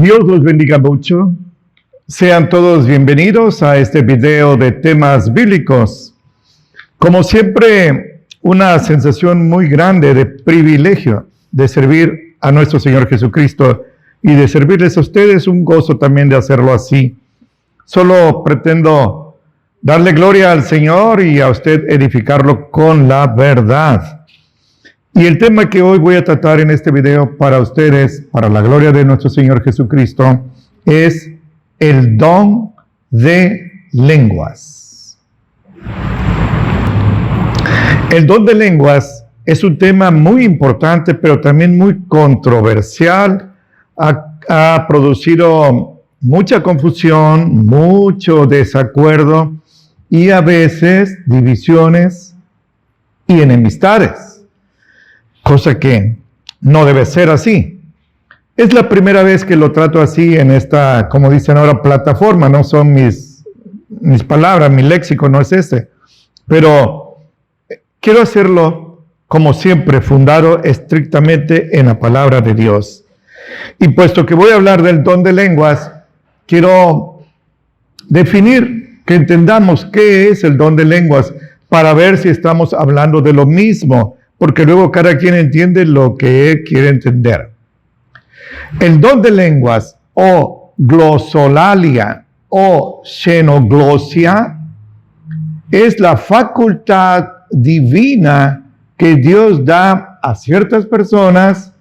Dios los bendiga mucho. Sean todos bienvenidos a este video de temas bíblicos. Como siempre, una sensación muy grande de privilegio de servir a nuestro Señor Jesucristo y de servirles a ustedes, un gozo también de hacerlo así. Solo pretendo darle gloria al Señor y a usted edificarlo con la verdad. Y el tema que hoy voy a tratar en este video para ustedes, para la gloria de nuestro Señor Jesucristo, es el don de lenguas. El don de lenguas es un tema muy importante, pero también muy controversial. Ha producido mucha confusión, mucho desacuerdo y a veces divisiones y enemistades. Cosa que no debe ser así. Es la primera vez que lo trato así en esta, como dicen ahora, plataforma. No son mis palabras, mi léxico no es ese. Pero quiero hacerlo, como siempre, fundado estrictamente en la palabra de Dios. Y puesto que voy a hablar del don de lenguas, quiero definir, que entendamos qué es el don de lenguas, para ver si estamos hablando de lo mismo. Porque luego cada quien entiende lo que quiere entender. El don de lenguas, o glosolalia, o xenoglosia, es la facultad divina que Dios da a ciertas personas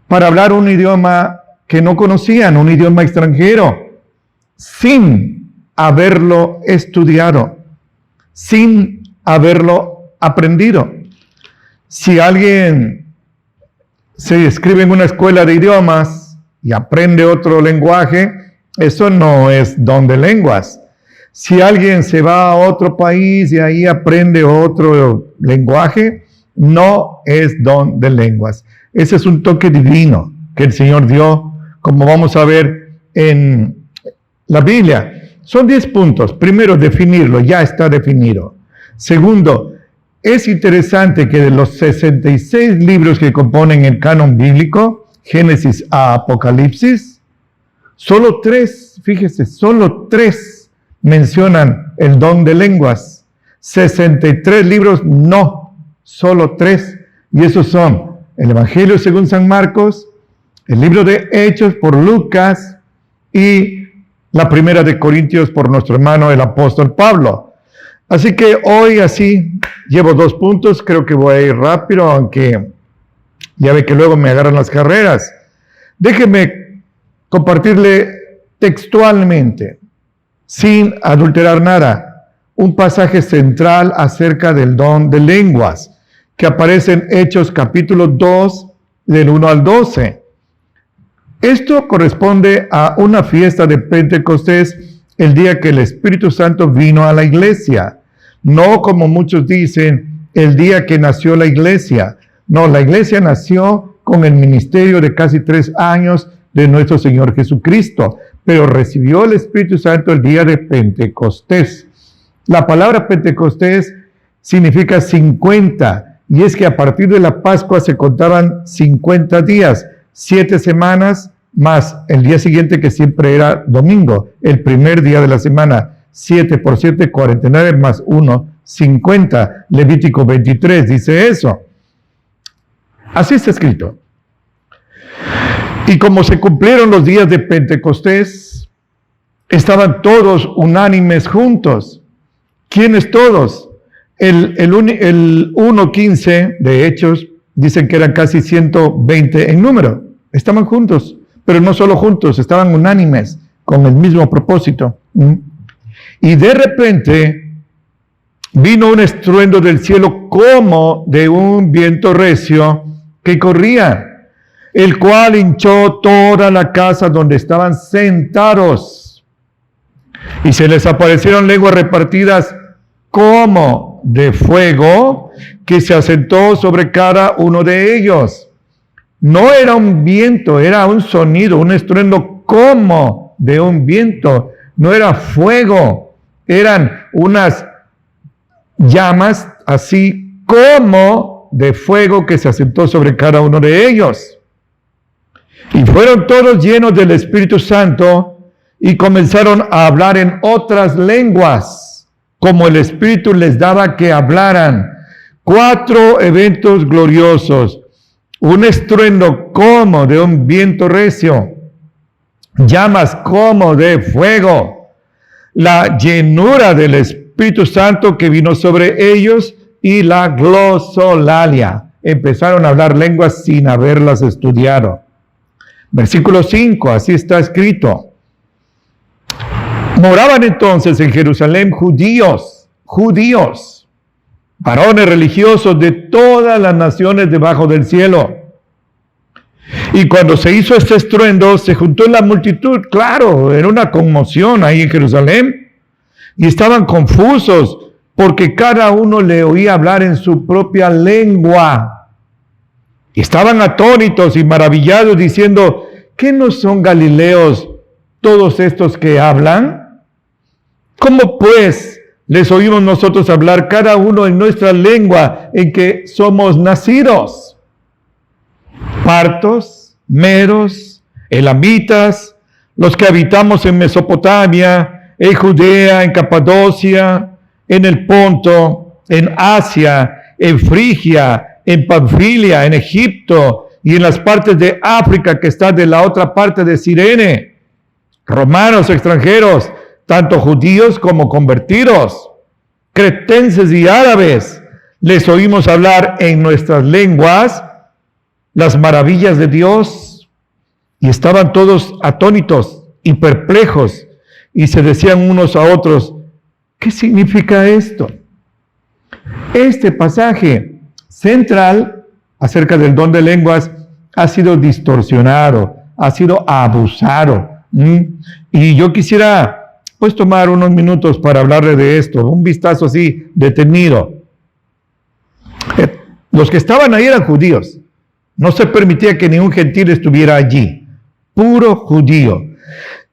para hablar un idioma que no conocían, un idioma extranjero, sin haberlo estudiado, sin haberlo aprendido. Si alguien se inscribe en una escuela de idiomas y aprende otro lenguaje, eso no es don de lenguas. Si alguien se va a otro país y ahí aprende otro lenguaje, no es don de lenguas. Ese es un toque divino que el Señor dio, como vamos a ver en la Biblia. Son 10 puntos. Primero, definirlo, ya está definido. Segundo, es interesante que de los 66 libros que componen el canon bíblico, Génesis a Apocalipsis, solo 3, fíjese, solo 3 mencionan el don de lenguas. 63 libros no, solo 3. Y esos son el Evangelio según San Marcos, el libro de Hechos por Lucas y la primera de Corintios por nuestro hermano el apóstol Pablo. Así que hoy así llevo 2 puntos, creo que voy a ir rápido, aunque ya ve que luego me agarran las carreras. Déjeme compartirle textualmente, sin adulterar nada, un pasaje central acerca del don de lenguas, que aparece en Hechos capítulo 2, del 1 al 12. Esto corresponde a una fiesta de Pentecostés, el día que el Espíritu Santo vino a la iglesia. No como muchos dicen, el día que nació la iglesia. No, la iglesia nació con el ministerio de casi 3 años de nuestro Señor Jesucristo, pero recibió el Espíritu Santo el día de Pentecostés. La palabra Pentecostés significa 50, y es que a partir de la Pascua se contaban 50 días, 7 semanas, más el día siguiente que siempre era domingo, el primer día de la semana. 7 por 7, 49, más 1, 50. Levítico 23 dice eso. Así está escrito. Y como se cumplieron los días de Pentecostés, estaban todos unánimes juntos. ¿Quiénes todos? El 1:15 de Hechos dicen que eran casi 120 en número. Estaban juntos, pero no solo juntos, estaban unánimes con el mismo propósito. Y de repente vino un estruendo del cielo como de un viento recio que corría, el cual hinchó toda la casa donde estaban sentados. Y se les aparecieron lenguas repartidas como de fuego, que se asentó sobre cada uno de ellos. No era un viento, era un sonido, un estruendo como de un viento. No era fuego. Eran unas llamas así como de fuego que se asentó sobre cada uno de ellos. Y fueron todos llenos del Espíritu Santo y comenzaron a hablar en otras lenguas, como el Espíritu les daba que hablaran. 4 eventos gloriosos: un estruendo como de un viento recio, llamas como de fuego, la llenura del Espíritu Santo que vino sobre ellos y la glosolalia. Empezaron a hablar lenguas sin haberlas estudiado. Versículo 5, así está escrito. Moraban entonces en Jerusalén judíos, varones religiosos de todas las naciones debajo del cielo. Y cuando se hizo este estruendo, se juntó la multitud. Claro, era una conmoción ahí en Jerusalén. Y estaban confusos porque cada uno le oía hablar en su propia lengua. Y estaban atónitos y maravillados diciendo: ¿qué no son galileos todos estos que hablan? ¿Cómo pues les oímos nosotros hablar cada uno en nuestra lengua en que somos nacidos? Partos, medos, elamitas, los que habitamos en Mesopotamia, en Judea, en Capadocia, en el Ponto, en Asia, en Frigia, en Panfilia, en Egipto y en las partes de África que están de la otra parte de Cirene, romanos extranjeros, tanto judíos como convertidos, cretenses y árabes, les oímos hablar en nuestras lenguas las maravillas de Dios. Y estaban todos atónitos y perplejos y se decían unos a otros: ¿qué significa esto? Este pasaje central acerca del don de lenguas ha sido distorsionado, ha sido abusado. Y yo quisiera pues tomar unos minutos para hablarle de esto, un vistazo así detenido. Los que estaban ahí eran judíos. No se permitía que ningún gentil estuviera allí, puro judío.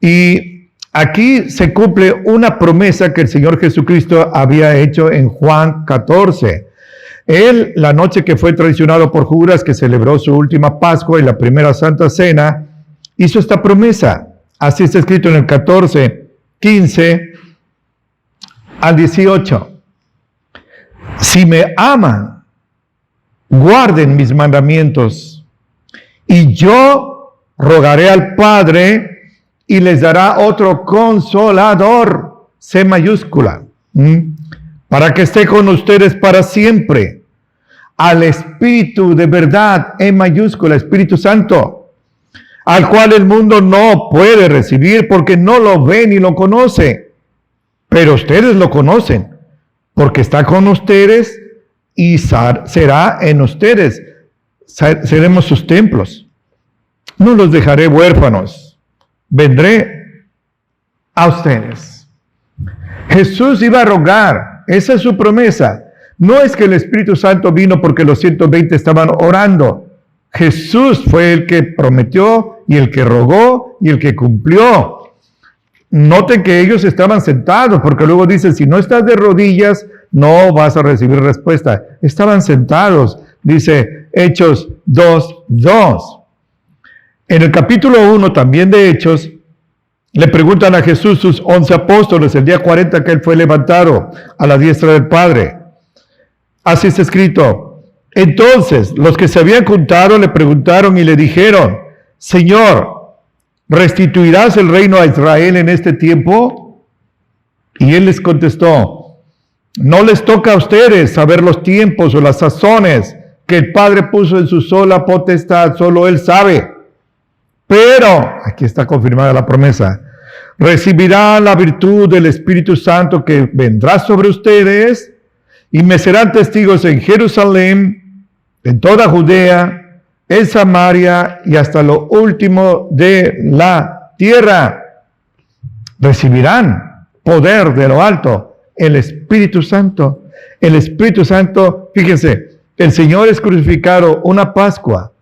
Y aquí se cumple una promesa que el Señor Jesucristo había hecho en Juan 14. Él, la noche que fue traicionado por Judas, que celebró su última Pascua y la primera Santa Cena, hizo esta promesa. Así está escrito en el 14, 15 al 18. Si me aman, guarden mis mandamientos, y yo rogaré al Padre y les dará otro consolador, C mayúscula, para que esté con ustedes para siempre, al Espíritu de verdad, E mayúscula, Espíritu Santo, al cual el mundo no puede recibir porque no lo ve ni lo conoce, pero ustedes lo conocen, porque está con ustedes y será en ustedes. Seremos sus templos. No los dejaré huérfanos. Vendré a ustedes. Jesús iba a rogar. Esa es su promesa. No es que el Espíritu Santo vino porque los 120 estaban orando. Jesús fue el que prometió y el que rogó y el que cumplió. Noten que ellos estaban sentados, porque luego dicen: si no estás de rodillas, no vas a recibir respuesta. Estaban sentados, dice Hechos 2:2. En el capítulo 1 también de Hechos, le preguntan a Jesús sus 11 apóstoles, el día 40 que él fue levantado a la diestra del Padre. Así está escrito. Entonces, los que se habían juntado le preguntaron y le dijeron: Señor, ¿restituirás el reino a Israel en este tiempo? Y él les contestó: no les toca a ustedes saber los tiempos o las sazones que el Padre puso en su sola potestad, solo Él sabe. Pero, aquí está confirmada la promesa, recibirán la virtud del Espíritu Santo que vendrá sobre ustedes y me serán testigos en Jerusalén, en toda Judea, en Samaria y hasta lo último de la tierra. Recibirán poder de lo alto, el Espíritu Santo. El Espíritu Santo, fíjense, el Señor es crucificado una Pascua.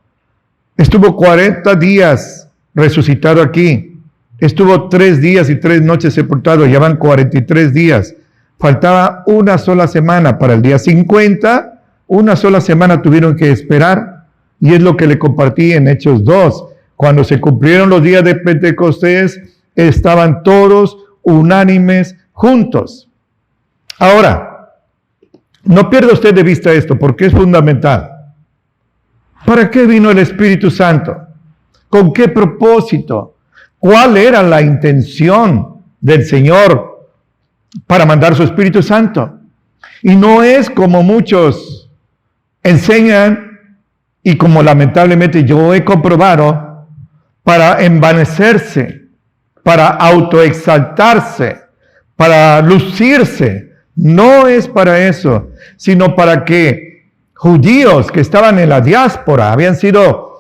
Estuvo 40 días resucitado aquí. Estuvo 3 días y 3 noches sepultado. Ya van 43 días. Faltaba una sola semana para el día 50. Una sola semana tuvieron que esperar. Y es lo que le compartí en Hechos 2. cuando se cumplieron los días de Pentecostés, estaban todos unánimes juntos. Ahora, no pierda usted de vista esto, porque es fundamental. ¿Para qué vino el Espíritu Santo? ¿Con qué propósito? ¿Cuál era la intención del Señor para mandar su Espíritu Santo? Y no es como muchos enseñan y como lamentablemente yo he comprobado, para envanecerse, para autoexaltarse, para lucirse. No es para eso, sino para que judíos que estaban en la diáspora, habían sido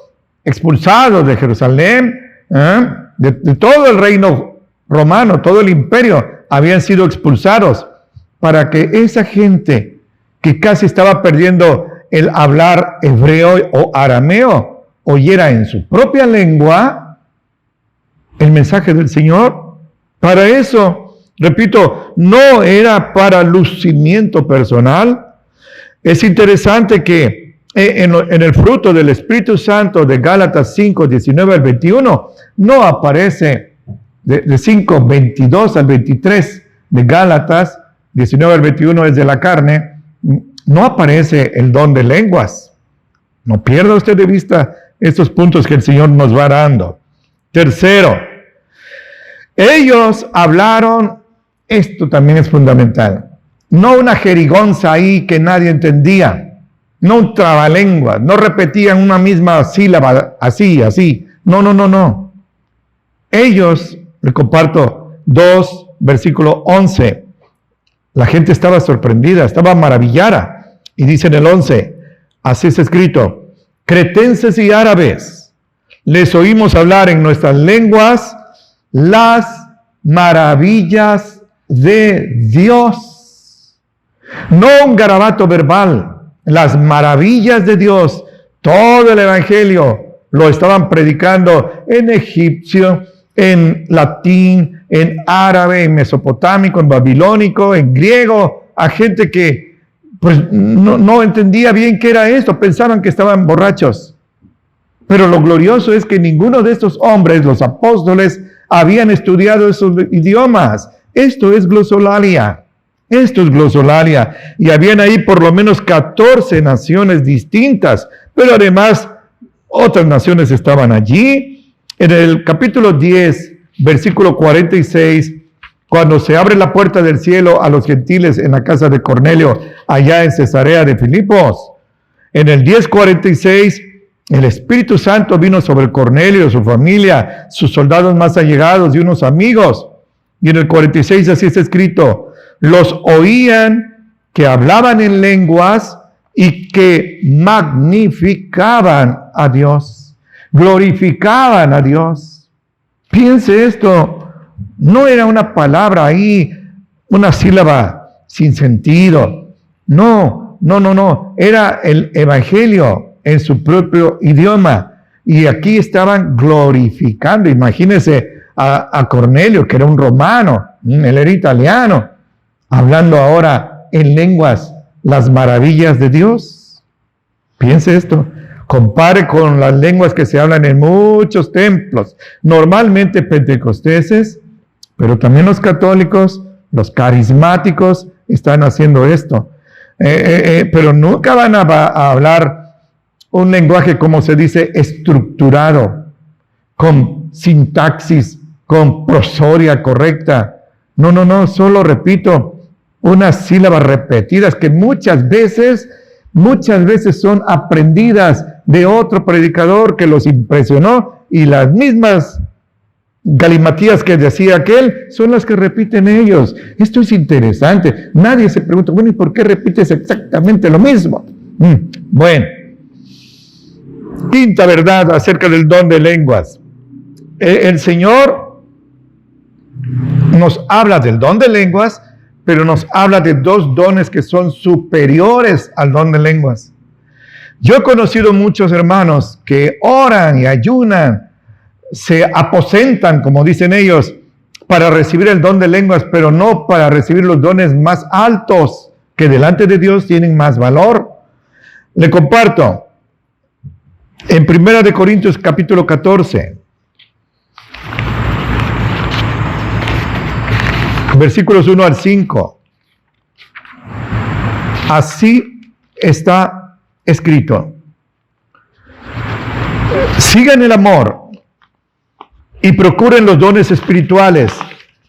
expulsados de Jerusalén, de todo el reino romano, todo el imperio, habían sido expulsados, para que esa gente que casi estaba perdiendo el hablar hebreo o arameo, oyera en su propia lengua el mensaje del Señor. Para eso, repito, no era para lucimiento personal. Es interesante que en el fruto del Espíritu Santo de Gálatas 5, 19 al 21, no aparece, de 5, 22 al 23 de Gálatas, 19 al 21 es de la carne, no aparece el don de lenguas. No pierda usted de vista estos puntos que el Señor nos va dando. Tercero, ellos hablaron, esto también es fundamental, no una jerigonza ahí que nadie entendía, no un trabalenguas, no repetían una misma sílaba así, no. Ellos, le comparto 2, versículo 11, la gente estaba sorprendida, estaba maravillada, y dice en el 11, así está escrito, cretenses y árabes, les oímos hablar en nuestras lenguas las maravillas de Dios. No un garabato verbal, las maravillas de Dios. Todo el evangelio lo estaban predicando en egipcio, en latín, en árabe, en mesopotámico, en babilónico, en griego, a gente que pues no entendía bien qué era esto, pensaban que estaban borrachos. Pero lo glorioso es que ninguno de estos hombres, los apóstoles, habían estudiado esos idiomas. Esto es glosolalia. Y habían ahí por lo menos 14 naciones distintas, pero además otras naciones estaban allí. En el capítulo 10, versículo 46, cuando se abre la puerta del cielo a los gentiles en la casa de Cornelio, allá en Cesarea de Filipos, en el 10:46, el Espíritu Santo vino sobre Cornelio, su familia, sus soldados más allegados y unos amigos. Y en el 46 así está escrito, los oían que hablaban en lenguas y que magnificaban a Dios, glorificaban a Dios. Piense esto, no era una palabra ahí, una sílaba sin sentido. No, era el evangelio en su propio idioma. Y aquí estaban glorificando. Imagínense a Cornelio, que era un romano, él era italiano, hablando ahora en lenguas las maravillas de Dios. Piense esto, compare con las lenguas que se hablan en muchos templos, normalmente pentecosteses, pero también los católicos, los carismáticos están haciendo esto. Pero nunca van a hablar un lenguaje, como se dice, estructurado, con sintaxis, con prosodia correcta. No, solo repito, unas sílabas repetidas que muchas veces son aprendidas de otro predicador que los impresionó, y las mismas galimatías que decía aquel son las que repiten ellos. Esto es interesante. Nadie se pregunta, bueno, ¿y por qué repites exactamente lo mismo? Bueno. Quinta verdad acerca del don de lenguas. El Señor nos habla del don de lenguas, pero nos habla de dos dones que son superiores al don de lenguas. Yo he conocido muchos hermanos que oran y ayunan, se aposentan, como dicen ellos, para recibir el don de lenguas, pero no para recibir los dones más altos, que delante de Dios tienen más valor. Le comparto. En 1 Corintios capítulo 14, versículos 1 al 5. Así está escrito: sigan el amor y procuren los dones espirituales,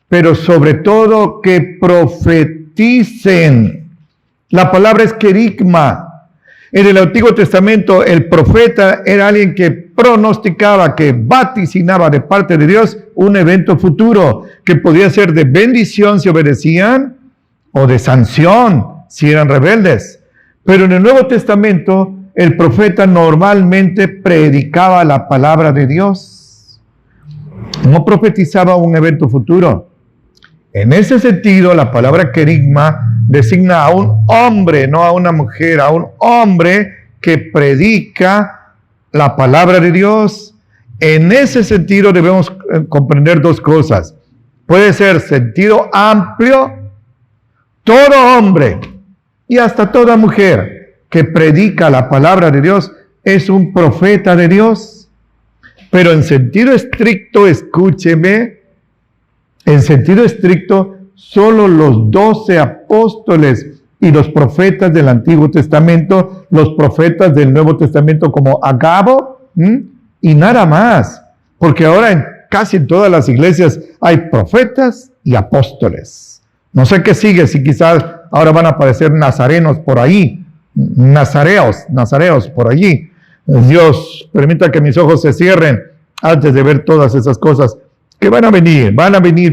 pero sobre todo que profeticen. La palabra es querigma. En el Antiguo Testamento, el profeta era alguien que pronosticaba, que vaticinaba de parte de Dios un evento futuro, que podía ser de bendición si obedecían, o de sanción si eran rebeldes. Pero en el Nuevo Testamento, el profeta normalmente predicaba la palabra de Dios. No profetizaba un evento futuro. En ese sentido, la palabra querigma designa a un hombre, no a una mujer, a un hombre que predica la palabra de Dios. En ese sentido debemos comprender dos cosas. Puede ser sentido amplio, todo hombre y hasta toda mujer que predica la palabra de Dios es un profeta de Dios. Pero en sentido estricto, escúcheme, en sentido estricto, solo los 12 apóstoles y los profetas del Antiguo Testamento, los profetas del Nuevo Testamento como Agabo, y nada más. Porque ahora en casi todas las iglesias hay profetas y apóstoles. No sé qué sigue, si quizás ahora van a aparecer nazarenos por ahí, nazareos por allí. Dios permita que mis ojos se cierren antes de ver todas esas cosas que van a venir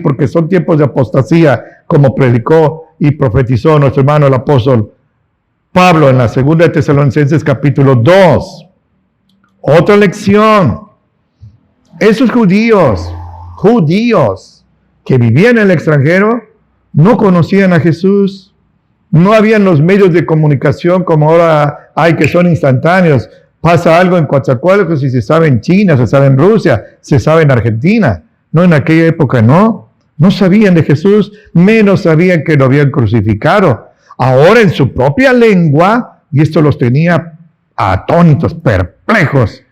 porque son tiempos de apostasía, como predicó y profetizó nuestro hermano el apóstol Pablo en la 2 de Tesalonicenses capítulo 2. Otra lección: esos judíos que vivían en el extranjero no conocían a Jesús. No habían los medios de comunicación como ahora hay, que son instantáneos. Pasa algo en Coatzacoalcos y se sabe en China, se sabe en Rusia, se sabe en Argentina. No, en aquella época no sabían de Jesús, menos sabían que lo habían crucificado. Ahora en su propia lengua, y esto los tenía atónitos, perplejos,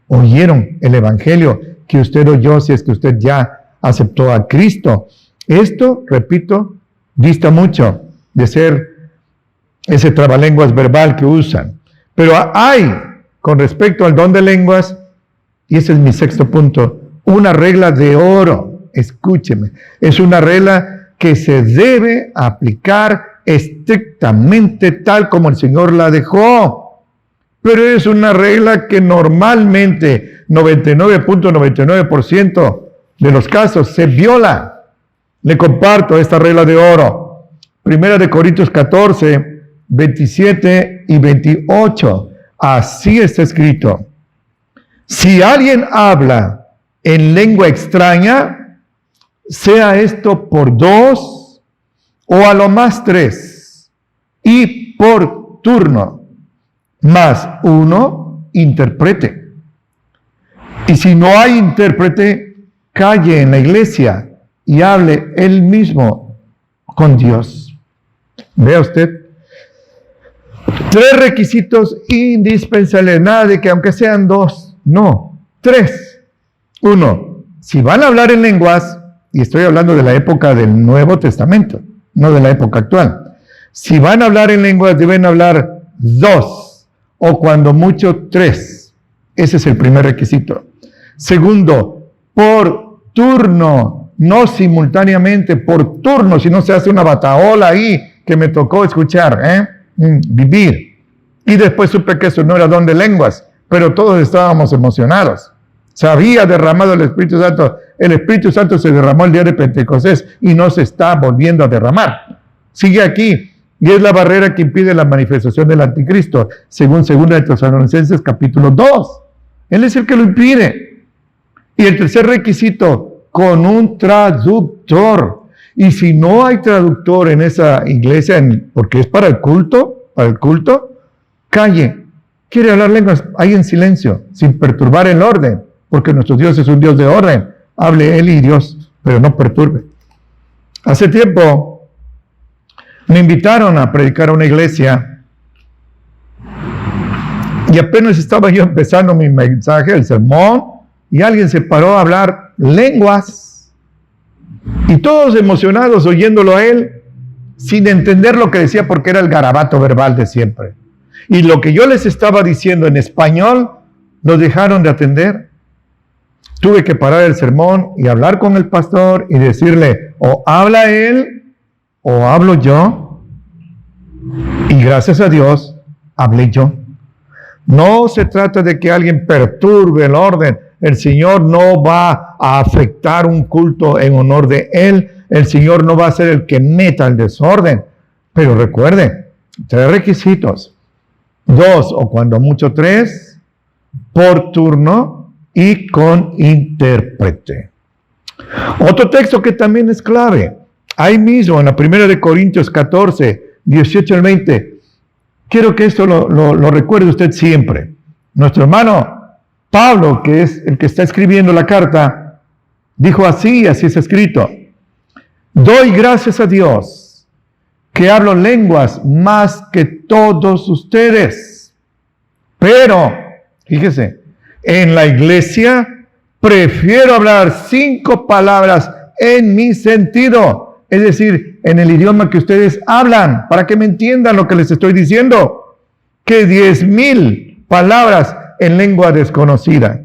oyeron el evangelio que usted oyó, si es que usted ya aceptó a Cristo. Esto, repito, dista mucho de ser ese trabalenguas verbal que usan. Pero hay, con respecto al don de lenguas, y ese es mi sexto punto, una regla de oro. Escúcheme, es una regla que se debe aplicar estrictamente tal como el Señor la dejó. Pero es una regla que normalmente 99.99% de los casos se viola. Le comparto esta regla de oro. 1 Corintios 14, 27 y 28. Así está escrito: si alguien habla en lengua extraña, sea esto por 2 o a lo más 3, y por turno, más uno interprete. Y si no hay intérprete, calle en la iglesia y hable él mismo con Dios. Vea usted, 3 requisitos indispensables, nada de que aunque sean 2, no, 3. 1, si van a hablar en lenguas, y estoy hablando de la época del Nuevo Testamento, no de la época actual. Si van a hablar en lenguas, deben hablar 2, o cuando mucho 3. Ese es el primer requisito. Segundo, por turno, no simultáneamente, por turno, si no se hace una bataola ahí que me tocó escuchar, vivir. Y después supe que eso no era don de lenguas, pero todos estábamos emocionados. Se había derramado el Espíritu Santo. El Espíritu Santo se derramó el día de Pentecostés y no se está volviendo a derramar. Sigue aquí. Y es la barrera que impide la manifestación del anticristo, según 2 de Tesalonicenses capítulo 2. Él es el que lo impide. Y el tercer requisito, con un traductor. Y si no hay traductor en esa iglesia, porque es para el culto, calle. Quiere hablar lenguas, ahí en silencio, sin perturbar el orden. Porque nuestro Dios es un Dios de orden. Hable Él y Dios, pero no perturbe. Hace tiempo me invitaron a predicar a una iglesia Y apenas estaba yo empezando mi mensaje, el sermón, y alguien se paró a hablar lenguas. Y todos emocionados oyéndolo a él, sin entender lo que decía porque era el garabato verbal de siempre. Y lo que yo les estaba diciendo en español, lo dejaron de atender. Tuve que parar el sermón y hablar con el pastor y decirle, o habla él o hablo yo. Y gracias a Dios, hablé yo. No se trata de que alguien perturbe el orden. El Señor no va a afectar un culto en honor de Él. El Señor no va a ser el que meta el desorden. Pero recuerden, 3 requisitos. 2 o cuando mucho 3, por turno y con intérprete. Otro texto que también es clave. Ahí mismo en la 1 Corintios 14, 18 al 20. Quiero que esto lo recuerde usted siempre. Nuestro hermano Pablo, que es el que está escribiendo la carta, dijo así es escrito: doy gracias a Dios que hablo lenguas más que todos ustedes. Pero, fíjese, en la iglesia prefiero hablar 5 palabras en mi sentido. Es decir, en el idioma que ustedes hablan, para que me entiendan lo que les estoy diciendo, que 10,000 palabras en lengua desconocida.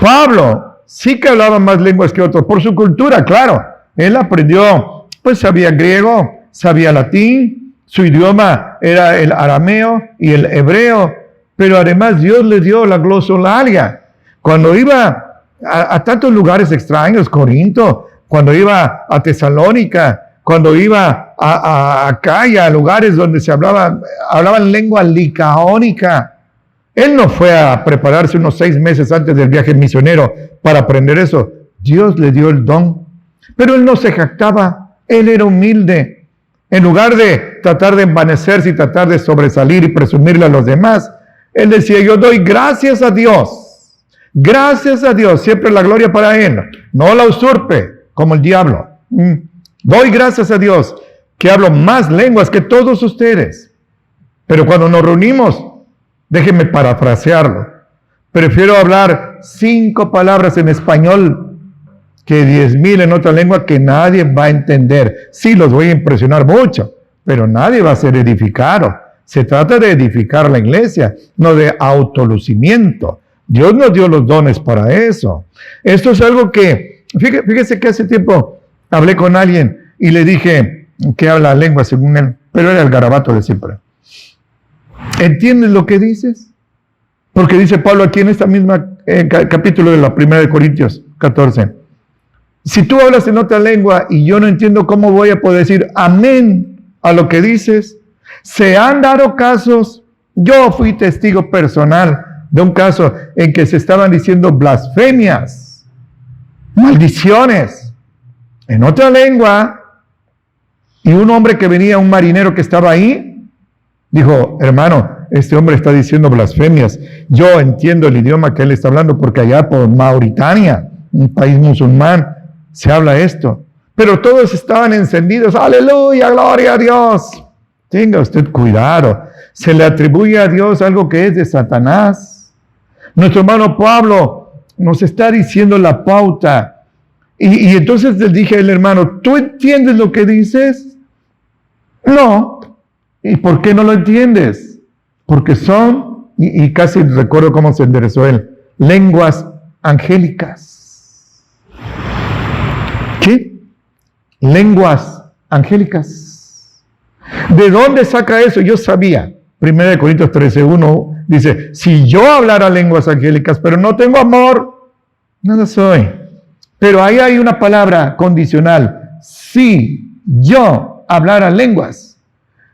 Pablo sí que hablaba más lenguas que otros, por su cultura, claro. Él aprendió, pues sabía griego, sabía latín, su idioma era el arameo y el hebreo, pero además Dios le dio la glosolalia. Cuando iba a tantos lugares extraños, Corinto, cuando iba a Tesalónica, cuando iba a Acaya, a lugares donde se hablaban lengua licaónica. Él no fue a prepararse unos 6 meses antes del viaje misionero para aprender eso. Dios le dio el don. Pero él no se jactaba, él era humilde. En lugar de tratar de envanecerse y tratar de sobresalir y presumirle a los demás, él decía, yo doy gracias a Dios. Gracias a Dios, siempre la gloria para Él. No la usurpe como el diablo. Doy gracias a Dios que hablo más lenguas que todos ustedes. Pero cuando nos reunimos, déjenme parafrasearlo. Prefiero hablar 5 palabras en español que 10,000 en otra lengua que nadie va a entender. Sí, los voy a impresionar mucho, pero nadie va a ser edificado. Se trata de edificar la iglesia, no de autolucimiento. Dios nos dio los dones para eso. Esto es algo que, fíjese que hace tiempo hablé con alguien y le dije que habla lengua según él, pero era el garabato de siempre. ¿Entiendes lo que dices? Porque dice Pablo aquí en esta misma capítulo de la 1 Corintios 14. Si tú hablas en otra lengua y yo no entiendo, ¿cómo voy a poder decir amén a lo que dices? Se han dado casos, yo fui testigo personal de un caso en que se estaban diciendo blasfemias, maldiciones, en otra lengua, y un hombre que venía, un marinero que estaba ahí, dijo, hermano, este hombre está diciendo blasfemias. Yo entiendo el idioma que él está hablando porque allá por Mauritania, un país musulmán, se habla esto. Pero todos estaban encendidos. ¡Aleluya! ¡Gloria a Dios! Tenga usted cuidado. Se le atribuye a Dios algo que es de Satanás. Nuestro hermano Pablo nos está diciendo la pauta. Y entonces le dije al hermano, ¿tú entiendes lo que dices? No. ¿Y por qué no lo entiendes? Porque son, y casi recuerdo cómo se enderezó él, lenguas angélicas. ¿Qué? Lenguas angélicas. ¿De dónde saca eso? Yo sabía. 1 Corintios 13:1 dice, si yo hablara lenguas angélicas, pero no tengo amor, nada soy. Pero ahí hay una palabra condicional. Si yo hablara lenguas.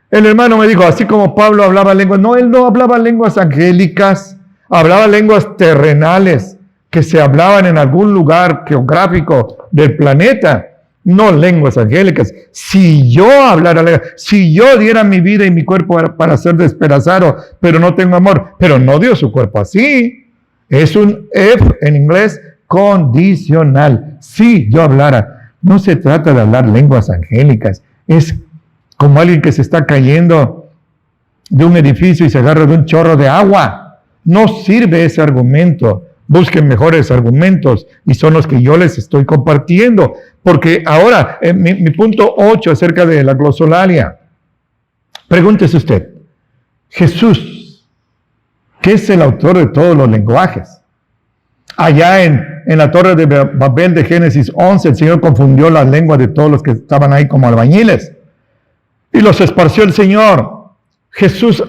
El hermano me dijo, así como Pablo hablaba lenguas. No, él no hablaba lenguas angélicas. Hablaba lenguas terrenales que se hablaban en algún lugar geográfico del planeta. No lenguas angélicas. Si yo hablara lenguas, si yo diera mi vida y mi cuerpo para ser despedazado, pero no tengo amor, pero no dio su cuerpo así. Es un if en inglés condicional. Si yo hablara, no se trata de hablar lenguas angélicas. Es como alguien que se está cayendo de un edificio y se agarra de un chorro de agua. No sirve ese argumento. Busquen mejores argumentos y son los que yo les estoy compartiendo. Porque ahora, mi punto 8 acerca de la glosolalia. Pregúntese usted, Jesús, ¿qué es el autor de todos los lenguajes? Allá en la torre de Babel de Génesis 11, el Señor confundió las lenguas de todos los que estaban ahí como albañiles y los esparció el Señor. Jesús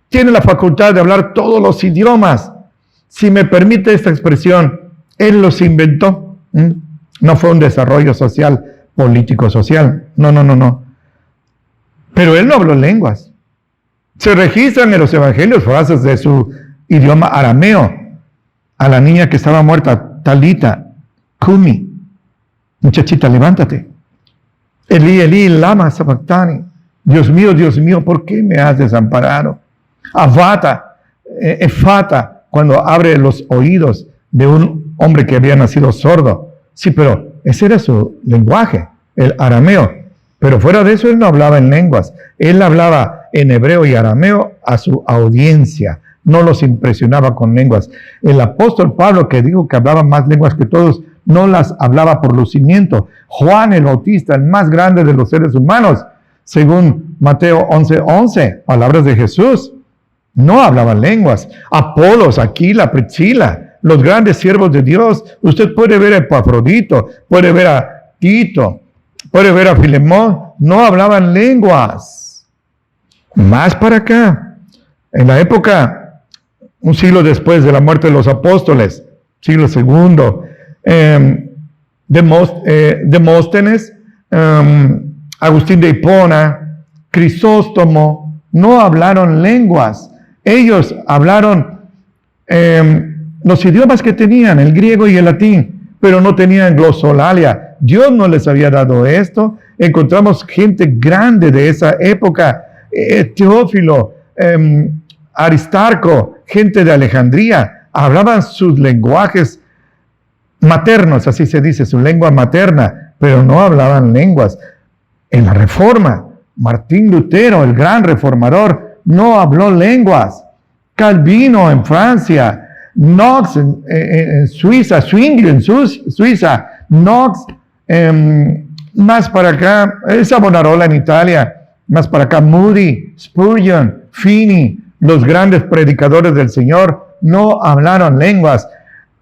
tiene la facultad de hablar todos los idiomas. Si me permite esta expresión, Él los inventó. No fue un desarrollo social, político-social. No. Pero Él no habló lenguas. Se registran en los evangelios frases de su idioma arameo. A la niña que estaba muerta, Talita, Kumi, muchachita, levántate. Elí, Elí, lama sabactani. Dios mío, ¿por qué me has desamparado? Avata, Efata, cuando abre los oídos de un hombre que había nacido sordo. Sí, pero ese era su lenguaje, el arameo. Pero fuera de eso, él no hablaba en lenguas. Él hablaba en hebreo y arameo a su audiencia. No los impresionaba con lenguas. El apóstol Pablo, que dijo que hablaba más lenguas que todos, no las hablaba por lucimiento. Juan el Bautista, el más grande de los seres humanos, según Mateo 11:11, palabras de Jesús, no hablaban lenguas. Apolos, Aquila, Priscila, los grandes siervos de Dios. Usted puede ver a Epafrodito, puede ver a Tito, puede ver a Filemón, no hablaban lenguas. Más para acá, en la época, un siglo después de la muerte de los apóstoles, siglo segundo, Demóstenes, Agustín de Hipona, Crisóstomo, no hablaron lenguas. Ellos hablaron los idiomas que tenían, el griego y el latín, pero no tenían glosolalia. Dios no les había dado esto. Encontramos gente grande de esa época, Teófilo, Aristarco, gente de Alejandría, hablaban sus lenguajes maternos, así se dice, su lengua materna, pero no hablaban lenguas. En la Reforma, Martín Lutero, el gran reformador, no habló lenguas. Calvino en Francia, Knox en Suiza, Zwingli en Suiza, Knox, más para acá, Savonarola en Italia, más para acá, Moody, Spurgeon, Finney, los grandes predicadores del Señor, no hablaron lenguas.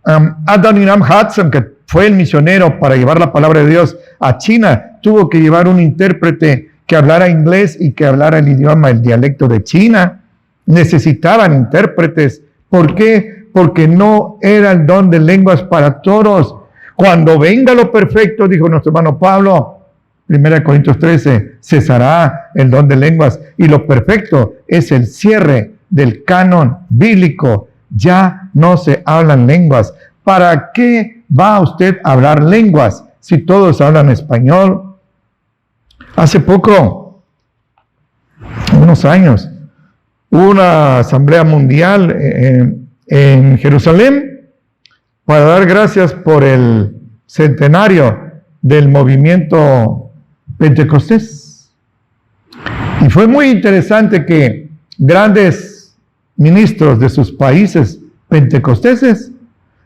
Adoniram Hudson, que fue el misionero para llevar la palabra de Dios a China, tuvo que llevar un intérprete que hablara inglés y que hablara el idioma, el dialecto de China. Necesitaban intérpretes. ¿Por qué? Porque no era el don de lenguas para todos. Cuando venga lo perfecto, dijo nuestro hermano Pablo, 1 Corintios 13, cesará el don de lenguas. Y lo perfecto es el cierre del canon bíblico. Ya no se hablan lenguas. ¿Para qué va usted a hablar lenguas si todos hablan español? Hace poco, unos años, hubo una asamblea mundial en Jerusalén para dar gracias por el centenario del movimiento Pentecostés. Y fue muy interesante que grandes ministros de sus países pentecosteses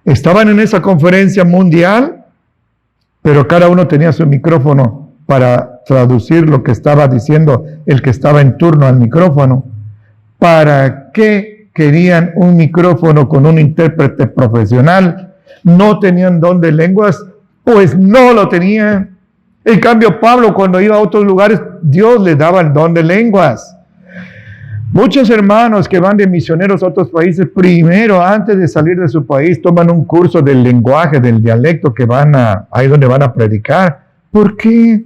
estaban en esa conferencia mundial, pero cada uno tenía su micrófono para traducir lo que estaba diciendo el que estaba en turno al micrófono. ¿Para qué querían un micrófono con un intérprete profesional? ¿No tenían don de lenguas? Pues no lo tenían. En cambio, Pablo, cuando iba a otros lugares, Dios le daba el don de lenguas. Muchos hermanos que van de misioneros a otros países, primero, antes de salir de su país, toman un curso del lenguaje, del dialecto que ahí donde van a predicar. ¿Por qué?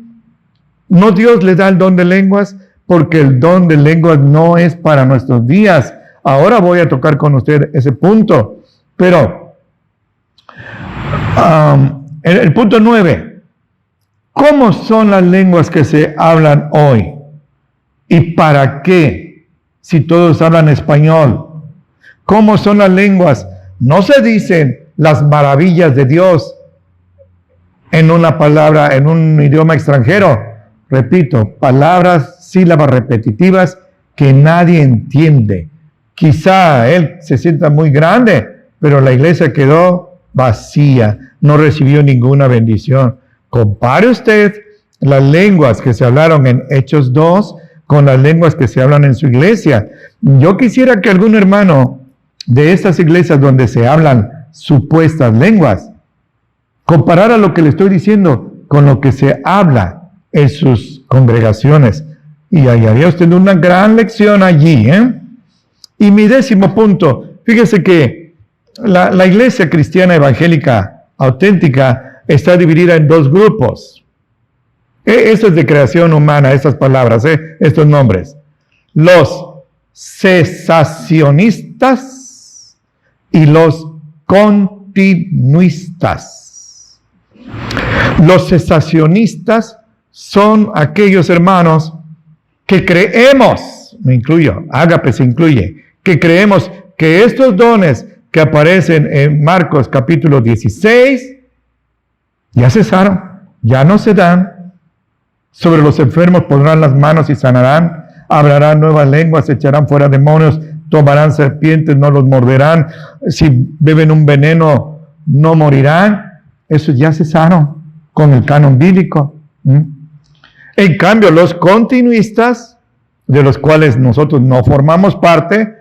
¿No Dios les da el don de lenguas? Porque el don de lenguas no es para nuestros días. Ahora voy a tocar con usted ese punto. Pero, el punto 9. ¿Cómo son las lenguas que se hablan hoy? ¿Y para qué? Si todos hablan español. ¿Cómo son las lenguas? No se dicen las maravillas de Dios en una palabra, en un idioma extranjero. Repito, palabras, sílabas repetitivas que nadie entiende. Quizá él se sienta muy grande, pero la iglesia quedó vacía, no recibió ninguna bendición. Compare usted las lenguas que se hablaron en Hechos 2 con las lenguas que se hablan en su iglesia. Yo quisiera que algún hermano de estas iglesias donde se hablan supuestas lenguas comparara lo que le estoy diciendo con lo que se habla en sus congregaciones. Y hallaría usted una gran lección allí, ¿eh? Y mi 10º punto, fíjese que la iglesia cristiana evangélica auténtica está dividida en 2 grupos. Eso es de creación humana, esas palabras, estos nombres. Los cesacionistas y los continuistas. Los cesacionistas son aquellos hermanos que creemos, me incluyo, Ágape se incluye, que creemos que estos dones que aparecen en Marcos capítulo 16 ya cesaron, ya no se dan. Sobre los enfermos pondrán las manos y sanarán, hablarán nuevas lenguas, echarán fuera demonios, tomarán serpientes, no los morderán, si beben un veneno no morirán. Eso ya cesaron con el canon bíblico. En cambio, los continuistas, de los cuales nosotros no formamos parte,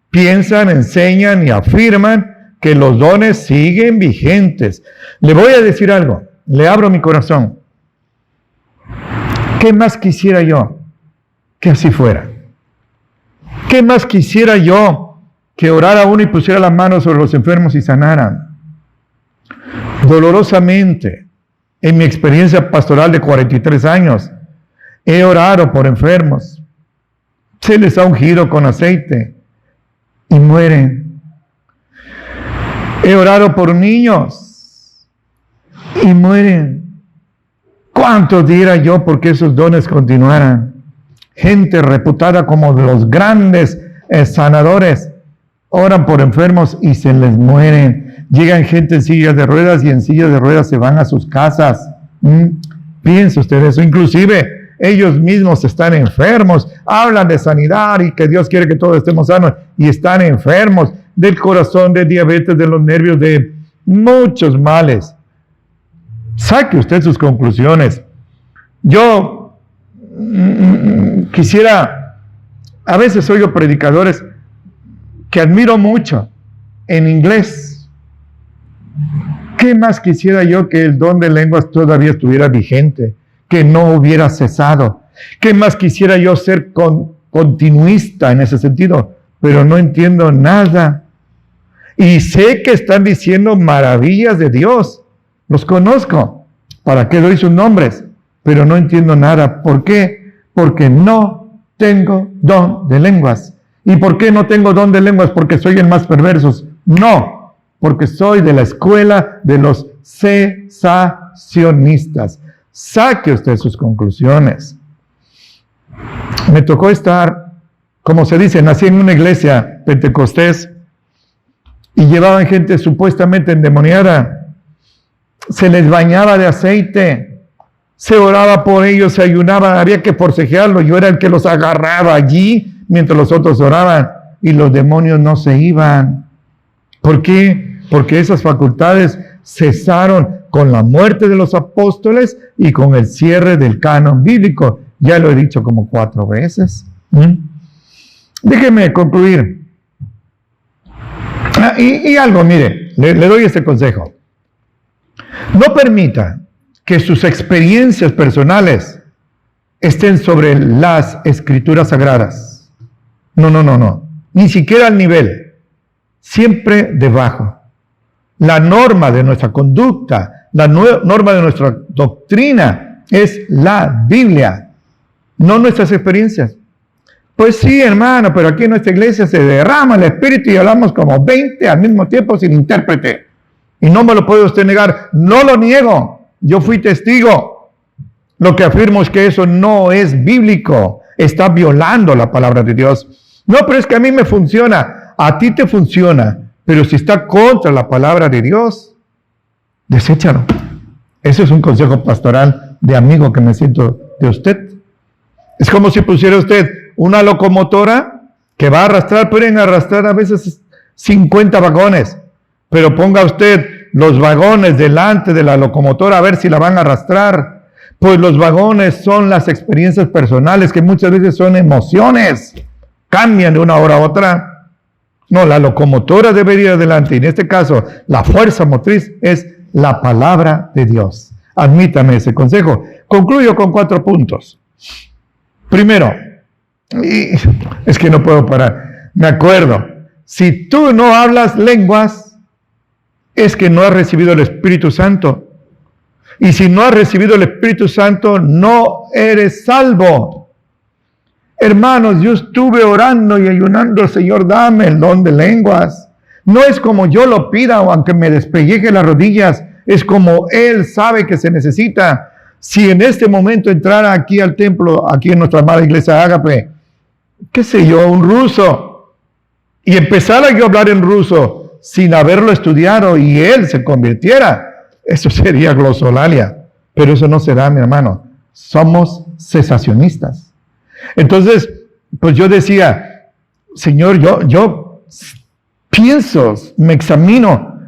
piensan, enseñan y afirman que los dones siguen vigentes. Le voy a decir algo, le abro mi corazón. ¿Qué más quisiera yo que así fuera? ¿Qué más quisiera yo que orara uno y pusiera las manos sobre los enfermos y sanaran? Dolorosamente, en mi experiencia pastoral de 43 años, he orado por enfermos. Se les ha ungido con aceite y mueren. He orado por niños y mueren. ¿Cuánto diera yo porque esos dones continuaran? Gente reputada como los grandes sanadores oran por enfermos y se les mueren. Llegan gente en sillas de ruedas y en sillas de ruedas se van a sus casas. Piense usted eso. Inclusive ellos mismos están enfermos. Hablan de sanidad y que Dios quiere que todos estemos sanos y están enfermos del corazón, de diabetes, de los nervios, de muchos males. Saque usted sus conclusiones. Yo quisiera, a veces oigo predicadores que admiro mucho en inglés. ¿Qué más quisiera yo que el don de lenguas todavía estuviera vigente, que no hubiera cesado? ¿Qué más quisiera yo ser continuista en ese sentido? Pero no entiendo nada. Y sé que están diciendo maravillas de Dios. Los conozco. ¿Para qué doy sus nombres? Pero no entiendo nada. ¿Por qué? Porque no tengo don de lenguas. ¿Y por qué no tengo don de lenguas? Porque soy el más perverso. No, porque soy de la escuela de los cesacionistas. Saque usted sus conclusiones. Me tocó estar, como se dice, nací en una iglesia pentecostés y llevaban gente supuestamente endemoniada. Se les bañaba de aceite, se oraba por ellos, se ayunaba, había que forcejearlos. Yo era el que los agarraba allí mientras los otros oraban y los demonios no se iban. ¿Por qué? Porque esas facultades cesaron con la muerte de los apóstoles y con el cierre del canon bíblico. Ya lo he dicho como 4 veces. Déjeme concluir. Y algo, mire, le doy este consejo. No permita que sus experiencias personales estén sobre las escrituras sagradas. No. Ni siquiera al nivel. Siempre debajo. La norma de nuestra conducta, la norma de nuestra doctrina es la Biblia, no nuestras experiencias. Pues sí, hermano, pero aquí en nuestra iglesia se derrama el Espíritu y hablamos como 20 al mismo tiempo sin intérprete. Y no me lo puede usted negar. No lo niego. Yo fui testigo. Lo que afirmo es que eso no es bíblico. Está violando la palabra de Dios. No, pero es que a mí me funciona. A ti te funciona. Pero si está contra la palabra de Dios, deséchalo. Ese es un consejo pastoral de amigo que me siento de usted. Es como si pusiera usted una locomotora que va a arrastrar, pueden arrastrar a veces 50 vagones, pero ponga usted los vagones delante de la locomotora a ver si la van a arrastrar. Pues los vagones son las experiencias personales que muchas veces son emociones, cambian de una hora a otra. No, la locomotora debe ir adelante, y en este caso la fuerza motriz es la palabra de Dios. Admítame ese consejo. Concluyo con 4 puntos. Primero, y es que no puedo parar, me acuerdo, si tú no hablas lenguas, es que no has recibido el Espíritu Santo. Y si no has recibido el Espíritu Santo, no eres salvo. Hermanos, yo estuve orando y ayunando, Señor, dame el don de lenguas. No es como yo lo pida o aunque me despelleje las rodillas, es como Él sabe que se necesita. Si en este momento entrara aquí al templo, aquí en nuestra amada iglesia Ágape, qué sé yo, un ruso, y empezara yo a hablar en ruso sin haberlo estudiado y él se convirtiera, eso sería glosolalia, pero eso no será, mi hermano. Somos cesacionistas. Entonces, pues yo decía, Señor, yo pienso, me examino,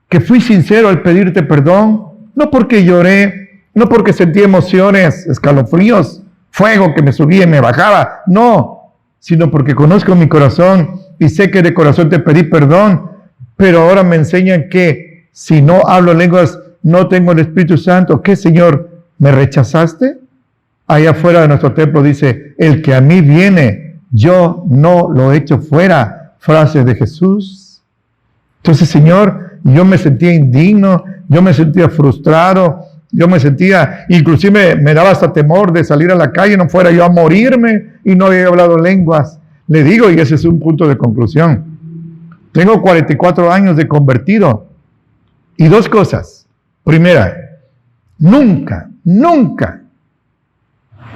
que fui sincero al pedirte perdón, no porque lloré, no porque sentí emociones, escalofríos, fuego que me subía y me bajaba, no, sino porque conozco mi corazón y sé que de corazón te pedí perdón, pero ahora me enseñan que si no hablo lenguas, no tengo el Espíritu Santo. ¿Qué, Señor? ¿Me rechazaste? Allá afuera de nuestro templo dice, el que a mí viene, yo no lo echo fuera. Frase de Jesús. Entonces, Señor, yo me sentía indigno, yo me sentía frustrado, yo me sentía, inclusive me daba hasta temor de salir a la calle, no fuera yo a morirme y no había hablado lenguas. Le digo, y ese es un punto de conclusión, tengo 44 años de convertido. Y 2 cosas. Primera, nunca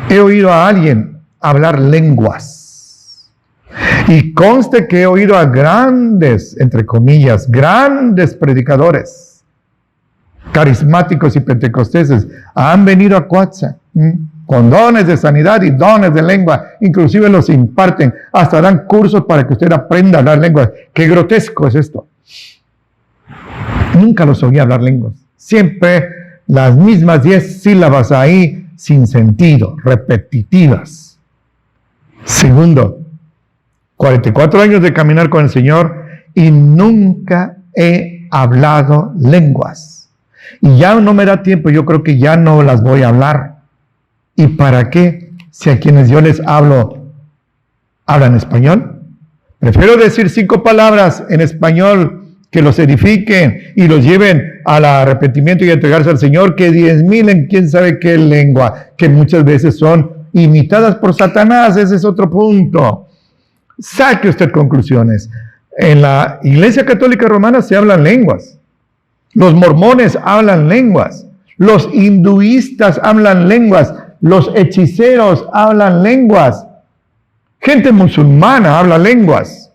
he oído a alguien hablar lenguas. Y conste que he oído a grandes, entre comillas, grandes predicadores, carismáticos y pentecosteses, han venido a Coatza con dones de sanidad y dones de lengua, inclusive los imparten, hasta dan cursos para que usted aprenda a hablar lenguas. ¡Qué grotesco es esto! Nunca los oí hablar lenguas. Siempre las mismas 10 sílabas ahí, sin sentido, repetitivas. Segundo, 44 años de caminar con el Señor y nunca he hablado lenguas. Y ya no me da tiempo, yo creo que ya no las voy a hablar. ¿Y para qué? Si a quienes yo les hablo, ¿hablan español? Prefiero decir 5 palabras en español que los edifiquen y los lleven al arrepentimiento y a entregarse al Señor, que 10,000 en quién sabe qué lengua, que muchas veces son imitadas por Satanás. Ese es otro punto. Saque usted conclusiones. En la Iglesia Católica Romana se hablan lenguas. Los mormones hablan lenguas. Los hinduistas hablan lenguas. Los hechiceros hablan lenguas. Gente musulmana habla lenguas.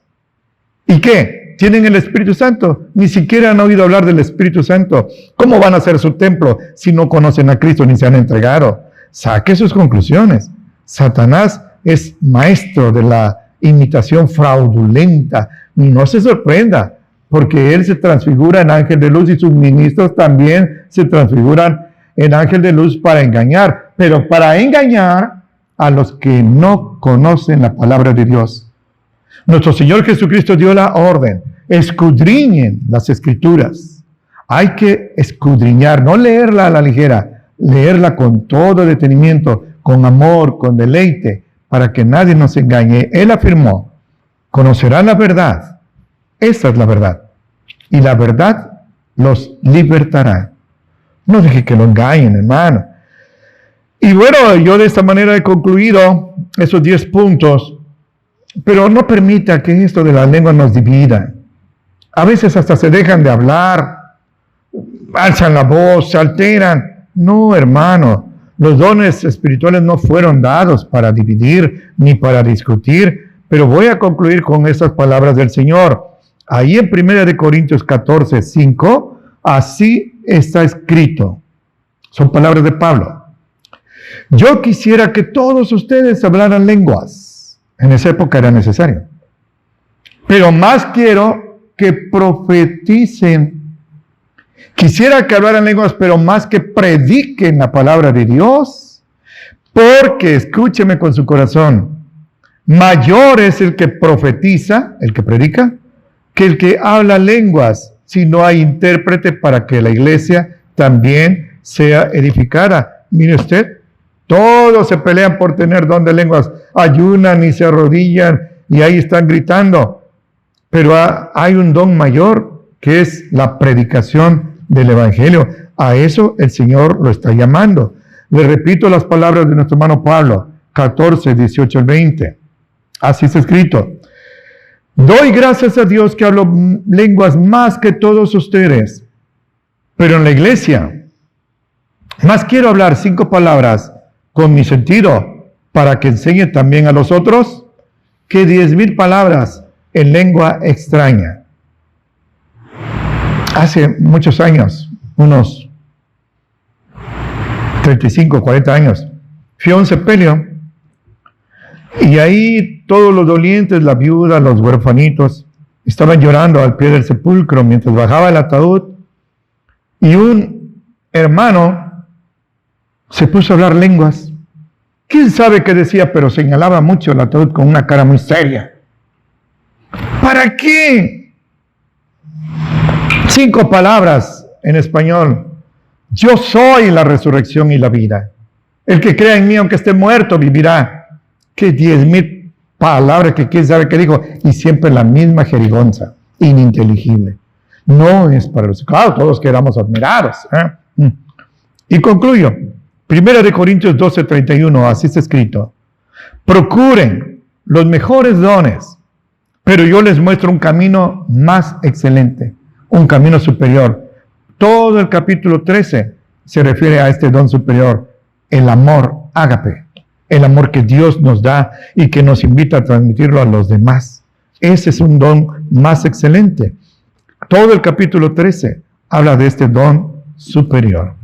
¿Y qué? ¿Tienen el Espíritu Santo? Ni siquiera han oído hablar del Espíritu Santo. ¿Cómo van a ser su templo si no conocen a Cristo ni se han entregado? Saque sus conclusiones. Satanás es maestro de la imitación fraudulenta. Y no se sorprenda, porque él se transfigura en ángel de luz y sus ministros también se transfiguran en ángel de luz para engañar, pero para engañar a los que no conocen la palabra de Dios. Nuestro Señor Jesucristo dio la orden: escudriñen las Escrituras. Hay que escudriñar, no leerla a la ligera, leerla con todo detenimiento, con amor, con deleite, para que nadie nos engañe. Él afirmó: conocerán la verdad, esa es la verdad, y la verdad los libertará. No deje que lo engañen, hermano. Y bueno, yo de esta manera he concluido esos 10 puntos, pero no permita que esto de la lengua nos divida. A veces hasta se dejan de hablar, alzan la voz, se alteran. No, hermano, los dones espirituales no fueron dados para dividir ni para discutir, pero voy a concluir con estas palabras del Señor. Ahí en 1 Corintios 14, 5, así está escrito. Son palabras de Pablo. Yo quisiera que todos ustedes hablaran lenguas, En esa época era necesario. Pero más quiero que profeticen. Quisiera que hablaran lenguas, pero más que prediquen la palabra de Dios. Porque, escúcheme con su corazón, mayor es el que profetiza, el que predica, que el que habla lenguas, si no hay intérprete para que la iglesia también sea edificada. Mire usted, todos se pelean por tener don de lenguas, ayunan y se arrodillan y ahí están gritando. Pero hay un don mayor que es la predicación del Evangelio. A eso el Señor lo está llamando. Le repito las palabras de nuestro hermano Pablo, 14, 18 al 20. Así está escrito. Doy gracias a Dios que hablo lenguas más que todos ustedes, pero en la iglesia más quiero hablar 5 palabras con mi sentido para que enseñe también a los otros que 10,000 palabras en lengua extraña. Hace muchos años, unos 35, 40 años, fui a un sepelio y ahí todos los dolientes, la viuda, los huerfanitos, estaban llorando al pie del sepulcro mientras bajaba el ataúd y un hermano se puso a hablar lenguas. ¿Quién sabe qué decía? Pero señalaba mucho el ataúd con una cara muy seria. ¿Para qué? 5 palabras en español. Yo soy la resurrección y la vida. El que crea en mí, aunque esté muerto, vivirá. Que 10,000 palabras que quién sabe qué dijo. Y siempre la misma jerigonza, ininteligible. No es para los... Claro, todos quedamos admirados. Y concluyo. 1 Corintios 12, 31, así está escrito. Procuren los mejores dones, pero yo les muestro un camino más excelente, un camino superior. Todo el capítulo 13 se refiere a este don superior, el amor ágape, el amor que Dios nos da y que nos invita a transmitirlo a los demás. Ese es un don más excelente. Todo el capítulo 13 habla de este don superior.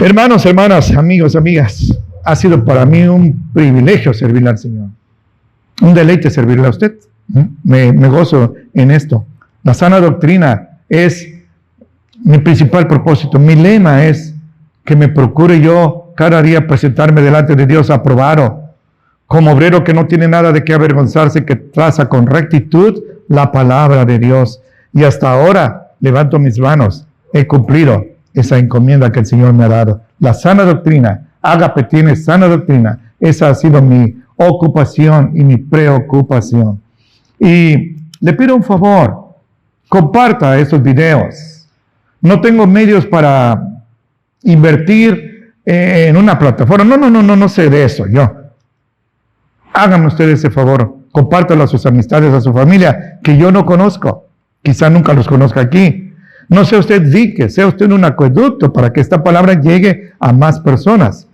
Hermanos, hermanas, amigos, amigas, ha sido para mí un privilegio servirle al Señor. Un deleite servirle a usted. Me gozo en esto. La sana doctrina es mi principal propósito. Mi lema es que me procure yo cada día presentarme delante de Dios aprobado, como obrero que no tiene nada de qué avergonzarse, que traza con rectitud la palabra de Dios. Y hasta ahora levanto mis manos. He cumplido esa encomienda que el Señor me ha dado. La sana doctrina, Ágape tiene sana doctrina. Esa ha sido mi ocupación y mi preocupación. Y le pido un favor, comparta esos videos. No tengo medios para invertir en una plataforma. No sé de eso yo. Háganme ustedes ese favor, compártalo a sus amistades, a su familia, que yo no conozco. Quizá nunca los conozca aquí. No sea usted dique, sea usted un acueducto para que esta palabra llegue a más personas.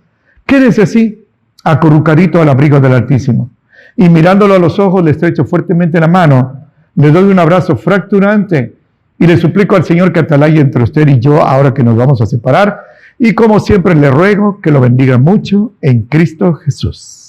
Quédese así, acurrucadito al abrigo del Altísimo. Y mirándolo a los ojos, le estrecho fuertemente la mano, le doy un abrazo fracturante y le suplico al Señor que atalaye entre usted y yo ahora que nos vamos a separar. Y como siempre le ruego que lo bendiga mucho en Cristo Jesús.